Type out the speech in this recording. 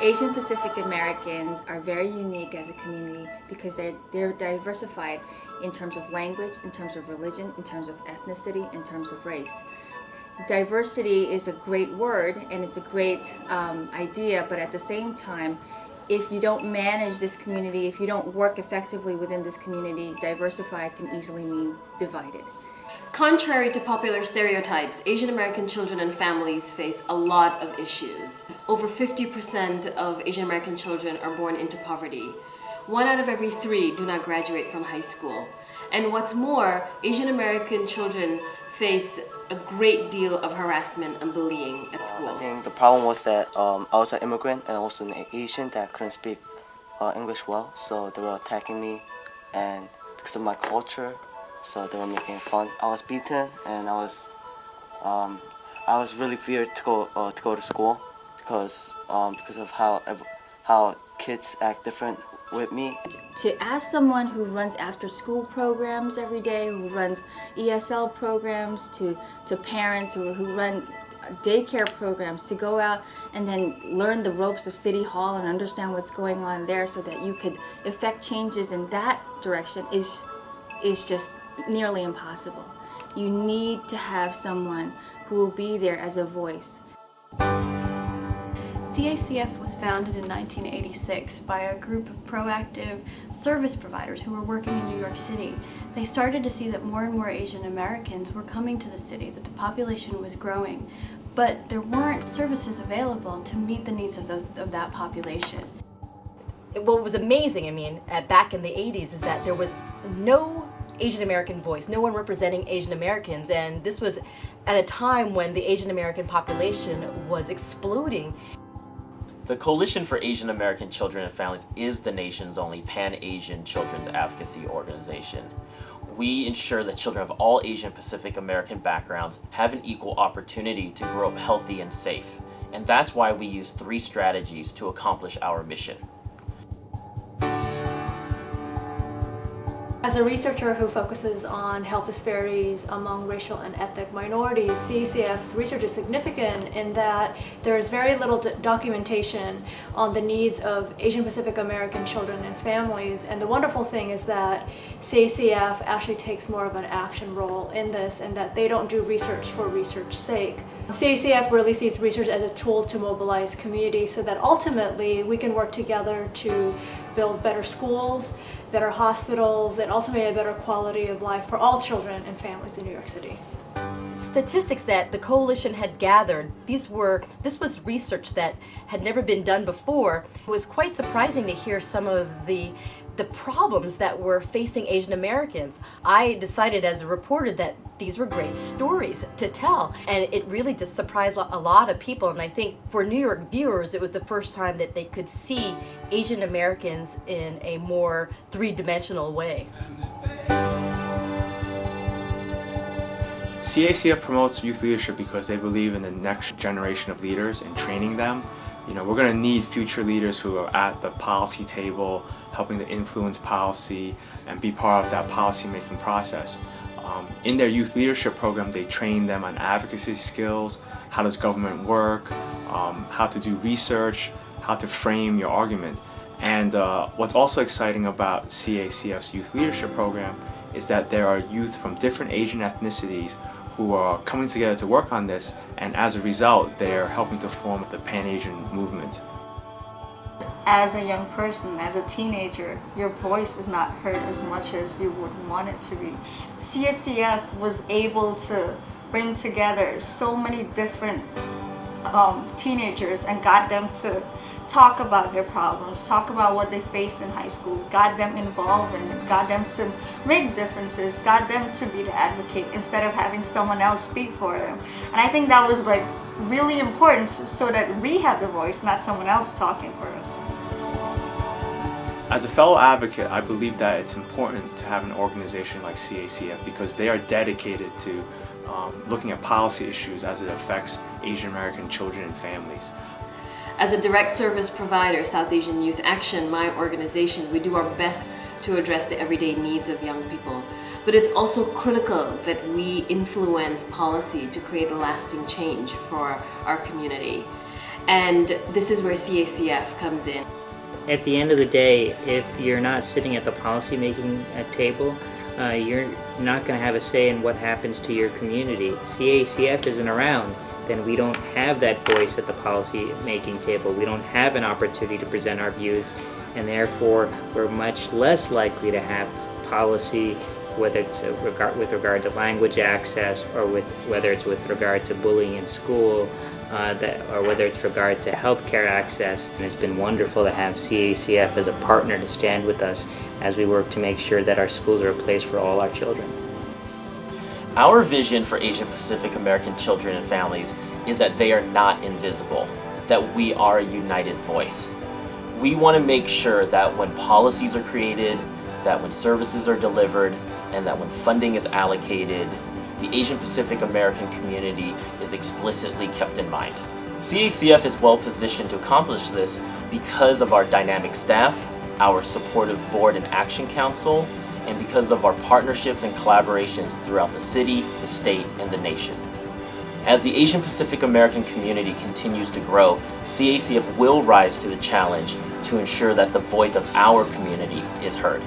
Asian Pacific Americans are very unique as a community because they're diversified in terms of language, in terms of religion, in terms of ethnicity, in terms of race. Diversity is a great word and it's a great idea, but at the same time, if you don't manage this community, if you don't work effectively within this community, diversify can easily mean divided. Contrary to popular stereotypes, Asian American children and families face a lot of issues. Over 50% of Asian American children are born into poverty. 1 out of every 3 do not graduate from high school. And what's more, Asian American children face a great deal of harassment and bullying at school. I think the problem was that I was an immigrant and also an Asian that couldn't speak English well, so they were attacking me, and because of my culture, so they were making fun. I was beaten, and I was really feared to go to school because of how kids act different with me. To ask someone who runs after-school programs every day, who runs ESL programs, to parents who run daycare programs, to go out and then learn the ropes of City Hall and understand what's going on there so that you could effect changes in that direction is just nearly impossible. You need to have someone who will be there as a voice. CACF was founded in 1986 by a group of proactive service providers who were working in New York City. They started to see that more and more Asian Americans were coming to the city, that the population was growing, but there weren't services available to meet the needs of that population. What was amazing, back in the 80s, is that there was no Asian American voice, no one representing Asian Americans, and this was at a time when the Asian American population was exploding. The Coalition for Asian American Children and Families is the nation's only Pan-Asian children's advocacy organization. We ensure that children of all Asian Pacific American backgrounds have an equal opportunity to grow up healthy and safe, and that's why we use 3 strategies to accomplish our mission. As a researcher who focuses on health disparities among racial and ethnic minorities, CACF's research is significant in that there is very little documentation on the needs of Asian Pacific American children and families, and the wonderful thing is that CACF actually takes more of an action role in this, and that they don't do research for research's sake. CACF really sees research as a tool to mobilize community so that ultimately we can work together to build better schools, better hospitals, and ultimately a better quality of life for all children and families in New York City. Statistics that the coalition had gathered, this was research that had never been done before. It was quite surprising to hear some of the problems that were facing Asian Americans. I decided as a reporter that these were great stories to tell, and it really just surprised a lot of people, and I think for New York viewers it was the first time that they could see Asian Americans in a more three-dimensional way. CACF promotes youth leadership because they believe in the next generation of leaders and training them. You know, we're going to need future leaders who are at the policy table, helping to influence policy and be part of that policy-making process. In their youth leadership program, they train them on advocacy skills, how does government work, how to do research, how to frame your argument. And what's also exciting about CACF's youth leadership program is that there are youth from different Asian ethnicities who are coming together to work on this, and as a result, they are helping to form the Pan-Asian movement. As a young person, as a teenager, your voice is not heard as much as you would want it to be. CACF was able to bring together so many different teenagers and got them to talk about their problems, talk about what they faced in high school, got them involved in it, got them to make differences, got them to be the advocate instead of having someone else speak for them. And I think that was like really important so that we have the voice, not someone else talking for us. As a fellow advocate, I believe that it's important to have an organization like CACF because they are dedicated to looking at policy issues as it affects Asian American children and families. As a direct service provider, South Asian Youth Action, my organization, we do our best to address the everyday needs of young people. But it's also critical that we influence policy to create a lasting change for our community. And this is where CACF comes in. At the end of the day, if you're not sitting at the policy-making table, you're not going to have a say in what happens to your community. CACF isn't around, then we don't have that voice at the policy-making table. We don't have an opportunity to present our views, and therefore we're much less likely to have policy, whether it's with regard to language access, or whether it's with regard to bullying in school, or whether it's regard to healthcare access. And it's been wonderful to have CACF as a partner to stand with us as we work to make sure that our schools are a place for all our children. Our vision for Asian Pacific American children and families is that they are not invisible, that we are a united voice. We want to make sure that when policies are created, that when services are delivered, and that when funding is allocated, the Asian Pacific American community is explicitly kept in mind. CACF is well positioned to accomplish this because of our dynamic staff, our supportive board and action council, and because of our partnerships and collaborations throughout the city, the state, and the nation. As the Asian Pacific American community continues to grow, CACF will rise to the challenge to ensure that the voice of our community is heard.